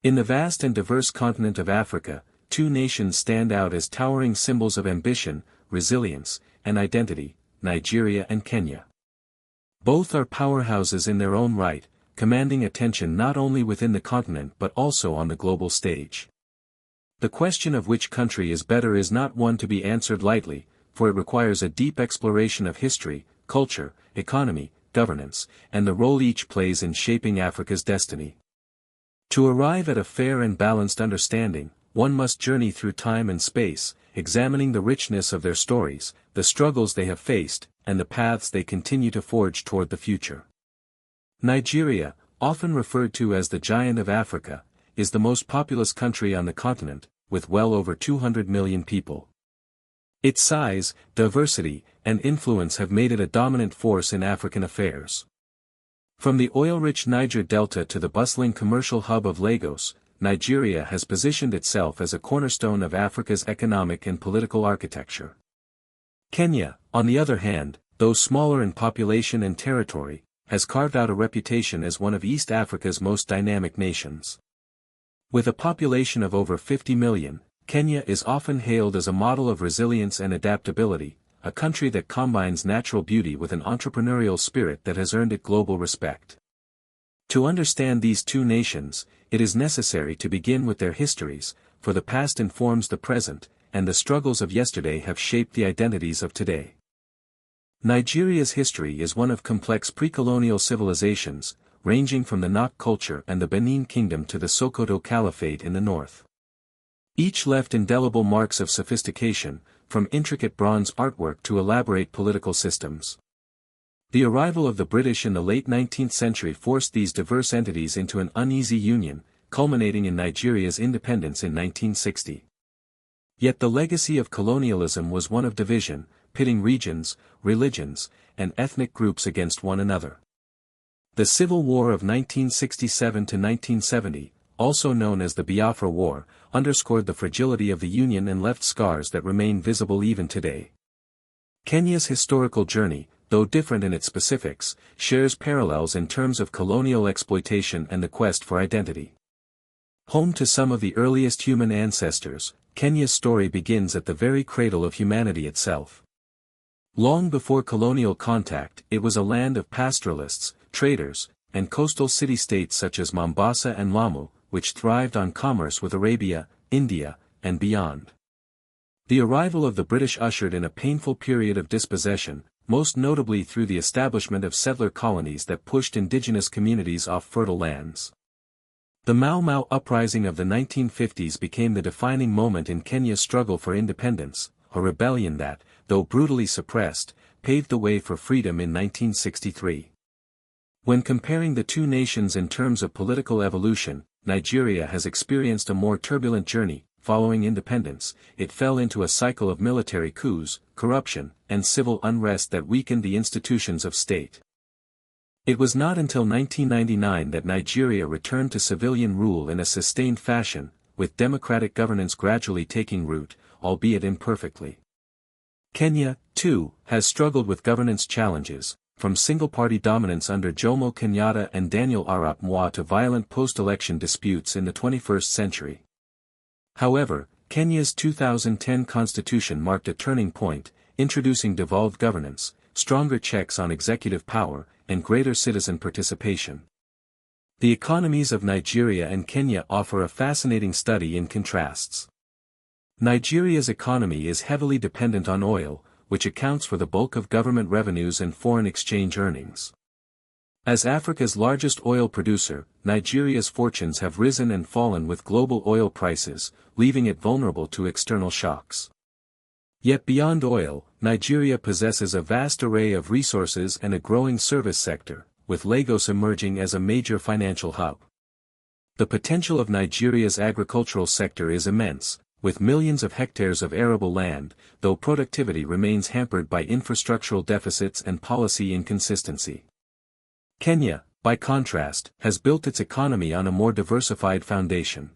In the vast and diverse continent of Africa, two nations stand out as towering symbols of ambition, resilience, and identity, Nigeria and Kenya. Both are powerhouses in their own right, commanding attention not only within the continent but also on the global stage. The question of which country is better is not one to be answered lightly, for it requires a deep exploration of history, culture, economy, governance, and the role each plays in shaping Africa's destiny. To arrive at a fair and balanced understanding, one must journey through time and space, examining the richness of their stories, the struggles they have faced, and the paths they continue to forge toward the future. Nigeria, often referred to as the Giant of Africa, is the most populous country on the continent, with well over 200 million people. Its size, diversity, and influence have made it a dominant force in African affairs. From the oil-rich Niger Delta to the bustling commercial hub of Lagos, Nigeria has positioned itself as a cornerstone of Africa's economic and political architecture. Kenya, on the other hand, though smaller in population and territory, has carved out a reputation as one of East Africa's most dynamic nations. With a population of over 50 million, Kenya is often hailed as a model of resilience and adaptability, a country that combines natural beauty with an entrepreneurial spirit that has earned it global respect. To understand these two nations, it is necessary to begin with their histories, for the past informs the present, and the struggles of yesterday have shaped the identities of today. Nigeria's history is one of complex pre-colonial civilizations, ranging from the Nok culture and the Benin Kingdom to the Sokoto Caliphate in the north. Each left indelible marks of sophistication, from intricate bronze artwork to elaborate political systems. The arrival of the British in the late 19th century forced these diverse entities into an uneasy union, culminating in Nigeria's independence in 1960. Yet the legacy of colonialism was one of division, pitting regions, religions, and ethnic groups against one another. The Civil War of 1967 to 1970, also known as the Biafra War, underscored the fragility of the Union and left scars that remain visible even today. Kenya's historical journey, though different in its specifics, shares parallels in terms of colonial exploitation and the quest for identity. Home to some of the earliest human ancestors, Kenya's story begins at the very cradle of humanity itself. Long before colonial contact, it was a land of pastoralists, traders, and coastal city-states such as Mombasa and Lamu, which thrived on commerce with Arabia, India, and beyond. The arrival of the British ushered in a painful period of dispossession, most notably through the establishment of settler colonies that pushed indigenous communities off fertile lands. The Mau Mau uprising of the 1950s became the defining moment in Kenya's struggle for independence, a rebellion that, though brutally suppressed, paved the way for freedom in 1963. When comparing the two nations in terms of political evolution, Nigeria has experienced a more turbulent journey. Following independence, it fell into a cycle of military coups, corruption, and civil unrest that weakened the institutions of state. It was not until 1999 that Nigeria returned to civilian rule in a sustained fashion, with democratic governance gradually taking root, albeit imperfectly. Kenya, too, has struggled with governance challenges, from single-party dominance under Jomo Kenyatta and Daniel Arap Moi to violent post-election disputes in the 21st century. However, Kenya's 2010 constitution marked a turning point, introducing devolved governance, stronger checks on executive power, and greater citizen participation. The economies of Nigeria and Kenya offer a fascinating study in contrasts. Nigeria's economy is heavily dependent on oil, which accounts for the bulk of government revenues and foreign exchange earnings. As Africa's largest oil producer, Nigeria's fortunes have risen and fallen with global oil prices, leaving it vulnerable to external shocks. Yet beyond oil, Nigeria possesses a vast array of resources and a growing service sector, with Lagos emerging as a major financial hub. The potential of Nigeria's agricultural sector is immense, with millions of hectares of arable land, though productivity remains hampered by infrastructural deficits and policy inconsistency. Kenya, by contrast, has built its economy on a more diversified foundation.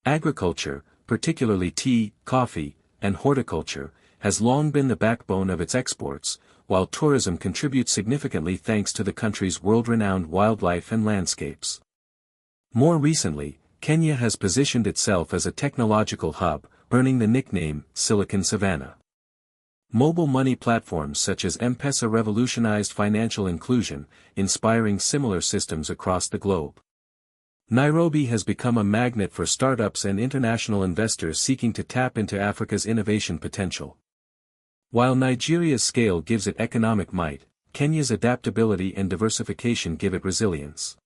Agriculture, particularly tea, coffee, and horticulture, has long been the backbone of its exports, while tourism contributes significantly thanks to the country's world-renowned wildlife and landscapes. More recently, Kenya has positioned itself as a technological hub, earning the nickname Silicon Savannah. Mobile money platforms such as M-Pesa revolutionized financial inclusion, inspiring similar systems across the globe. Nairobi has become a magnet for startups and international investors seeking to tap into Africa's innovation potential. While Nigeria's scale gives it economic might, Kenya's adaptability and diversification give it resilience.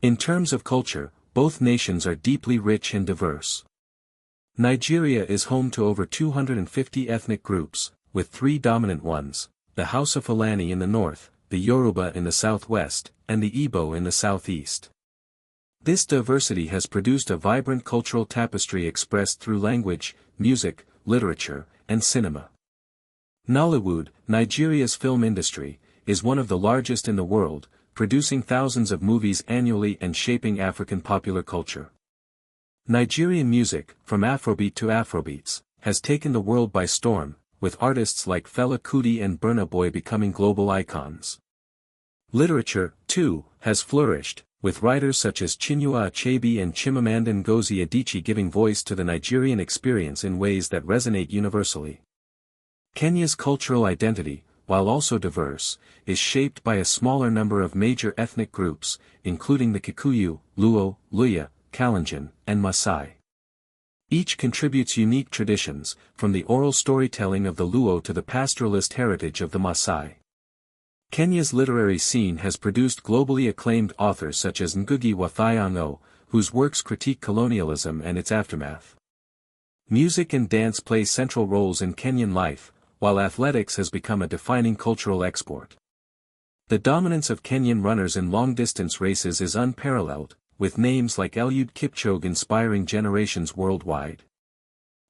In terms of culture, both nations are deeply rich and diverse. Nigeria is home to over 250 ethnic groups, with three dominant ones: the Hausa Fulani in the north, the Yoruba in the southwest, and the Igbo in the southeast. This diversity has produced a vibrant cultural tapestry expressed through language, music, literature, and cinema. Nollywood, Nigeria's film industry, is one of the largest in the world, producing thousands of movies annually and shaping African popular culture. Nigerian music, from Afrobeat to Afrobeats, has taken the world by storm, with artists like Fela Kuti and Burna Boy becoming global icons. Literature, too, has flourished, with writers such as Chinua Achebe and Chimamanda Ngozi Adichie giving voice to the Nigerian experience in ways that resonate universally. Kenya's cultural identity, while also diverse, is shaped by a smaller number of major ethnic groups, including the Kikuyu, Luo, Luhya, Kalenjin, and Maasai. Each contributes unique traditions, from the oral storytelling of the Luo to the pastoralist heritage of the Maasai. Kenya's literary scene has produced globally acclaimed authors such as Ngugi wa Thiong'o, whose works critique colonialism and its aftermath. Music and dance play central roles in Kenyan life, while athletics has become a defining cultural export. The dominance of Kenyan runners in long-distance races is unparalleled, with names like Eliud Kipchoge inspiring generations worldwide.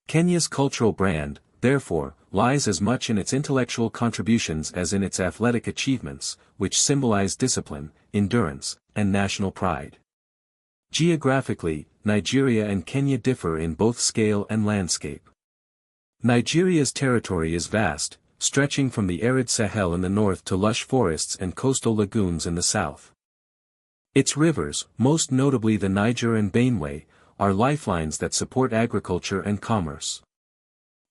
Kenya's cultural brand, therefore, lies as much in its intellectual contributions as in its athletic achievements, which symbolize discipline, endurance, and national pride. Geographically, Nigeria and Kenya differ in both scale and landscape. Nigeria's territory is vast, stretching from the arid Sahel in the north to lush forests and coastal lagoons in the south. Its rivers, most notably the Niger and Benue, are lifelines that support agriculture and commerce.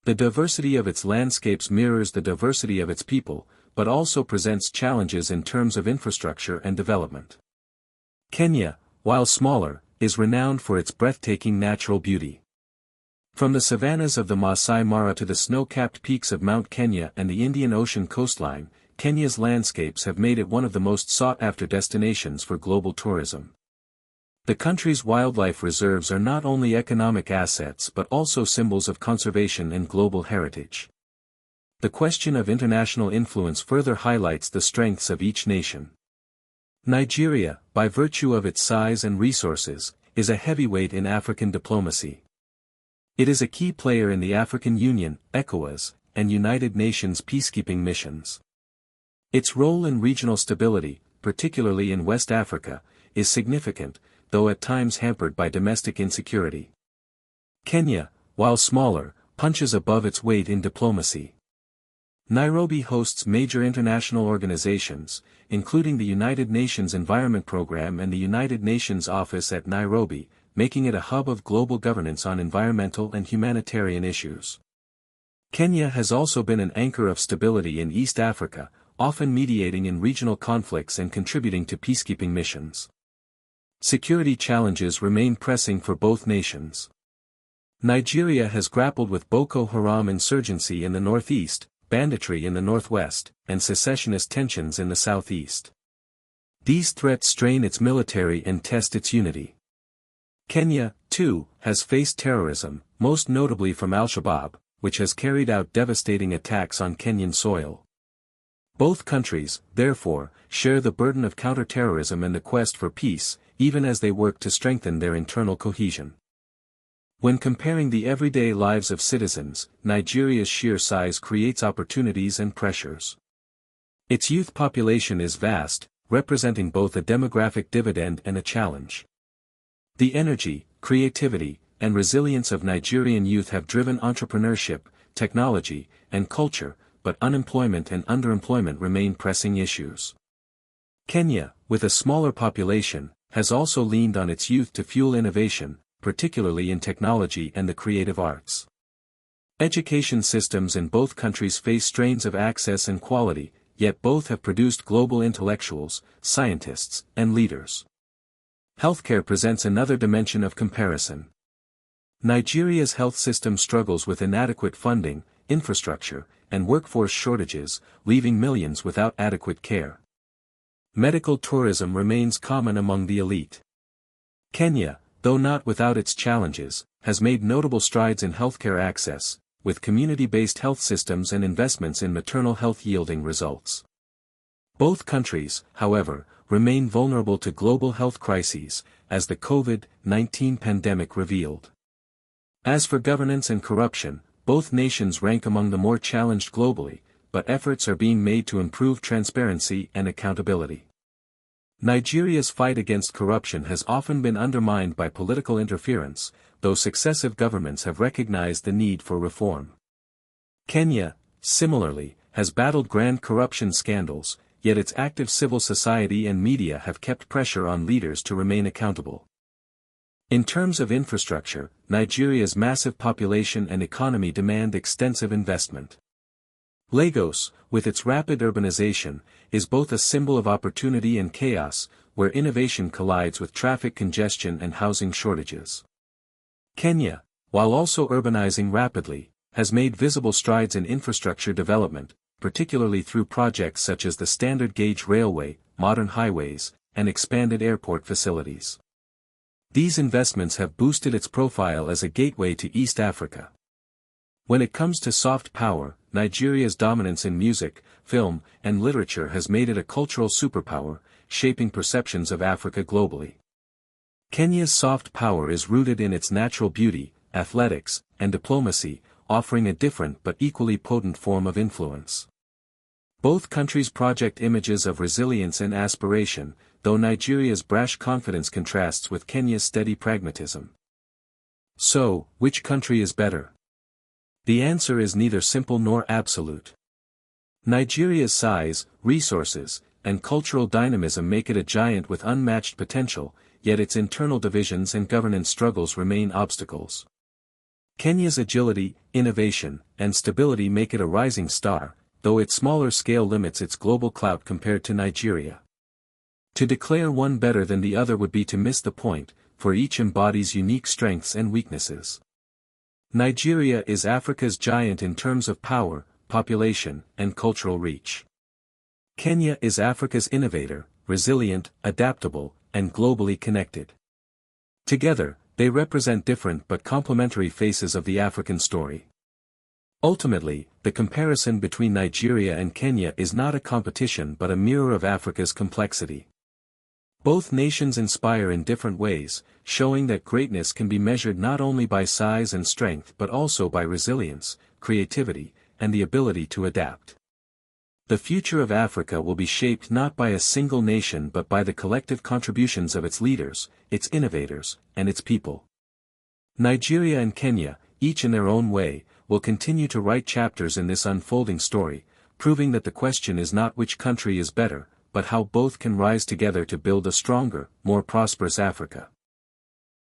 The diversity of its landscapes mirrors the diversity of its people, but also presents challenges in terms of infrastructure and development. Kenya, while smaller, is renowned for its breathtaking natural beauty. From the savannas of the Masai Mara to the snow-capped peaks of Mount Kenya and the Indian Ocean coastline, Kenya's landscapes have made it one of the most sought-after destinations for global tourism. The country's wildlife reserves are not only economic assets but also symbols of conservation and global heritage. The question of international influence further highlights the strengths of each nation. Nigeria, by virtue of its size and resources, is a heavyweight in African diplomacy. It is a key player in the African Union, ECOWAS, and United Nations peacekeeping missions. Its role in regional stability, particularly in West Africa, is significant, though at times hampered by domestic insecurity. Kenya, while smaller, punches above its weight in diplomacy. Nairobi hosts major international organizations, including the United Nations Environment Programme and the United Nations Office at Nairobi, making it a hub of global governance on environmental and humanitarian issues. Kenya has also been an anchor of stability in East Africa, often mediating in regional conflicts and contributing to peacekeeping missions. Security challenges remain pressing for both nations. Nigeria has grappled with Boko Haram insurgency in the northeast, banditry in the northwest, and secessionist tensions in the southeast. These threats strain its military and test its unity. Kenya, too, has faced terrorism, most notably from Al-Shabaab, which has carried out devastating attacks on Kenyan soil. Both countries, therefore, share the burden of counterterrorism and the quest for peace, even as they work to strengthen their internal cohesion. When comparing the everyday lives of citizens, Nigeria's sheer size creates opportunities and pressures. Its youth population is vast, representing both a demographic dividend and a challenge. The energy, creativity, and resilience of Nigerian youth have driven entrepreneurship, technology, and culture, but unemployment and underemployment remain pressing issues. Kenya, with a smaller population, has also leaned on its youth to fuel innovation, particularly in technology and the creative arts. Education systems in both countries face strains of access and quality, yet both have produced global intellectuals, scientists, and leaders. Healthcare presents another dimension of comparison. Nigeria's health system struggles with inadequate funding, infrastructure, and workforce shortages, leaving millions without adequate care. Medical tourism remains common among the elite. Kenya, though not without its challenges, has made notable strides in healthcare access, with community-based health systems and investments in maternal health yielding results. Both countries, however, remain vulnerable to global health crises, as the COVID-19 pandemic revealed. As for governance and corruption, both nations rank among the more challenged globally, but efforts are being made to improve transparency and accountability. Nigeria's fight against corruption has often been undermined by political interference, though successive governments have recognized the need for reform. Kenya, similarly, has battled grand corruption scandals, yet its active civil society and media have kept pressure on leaders to remain accountable. In terms of infrastructure, Nigeria's massive population and economy demand extensive investment. Lagos, with its rapid urbanization, is both a symbol of opportunity and chaos, where innovation collides with traffic congestion and housing shortages. Kenya, while also urbanizing rapidly, has made visible strides in infrastructure development, particularly through projects such as the standard gauge railway, modern highways, and expanded airport facilities. These investments have boosted its profile as a gateway to East Africa. When it comes to soft power, Nigeria's dominance in music, film, and literature has made it a cultural superpower, shaping perceptions of Africa globally. Kenya's soft power is rooted in its natural beauty, athletics, and diplomacy, offering a different but equally potent form of influence. Both countries project images of resilience and aspiration, though Nigeria's brash confidence contrasts with Kenya's steady pragmatism. So, which country is better? The answer is neither simple nor absolute. Nigeria's size, resources, and cultural dynamism make it a giant with unmatched potential, yet its internal divisions and governance struggles remain obstacles. Kenya's agility, innovation, and stability make it a rising star, though its smaller scale limits its global clout compared to Nigeria. To declare one better than the other would be to miss the point, for each embodies unique strengths and weaknesses. Nigeria is Africa's giant in terms of power, population, and cultural reach. Kenya is Africa's innovator, resilient, adaptable, and globally connected. Together, they represent different but complementary faces of the African story. Ultimately, the comparison between Nigeria and Kenya is not a competition but a mirror of Africa's complexity. Both nations inspire in different ways, showing that greatness can be measured not only by size and strength but also by resilience, creativity, and the ability to adapt. The future of Africa will be shaped not by a single nation but by the collective contributions of its leaders, its innovators, and its people. Nigeria and Kenya, each in their own way, will continue to write chapters in this unfolding story, proving that the question is not which country is better, but how both can rise together to build a stronger, more prosperous Africa.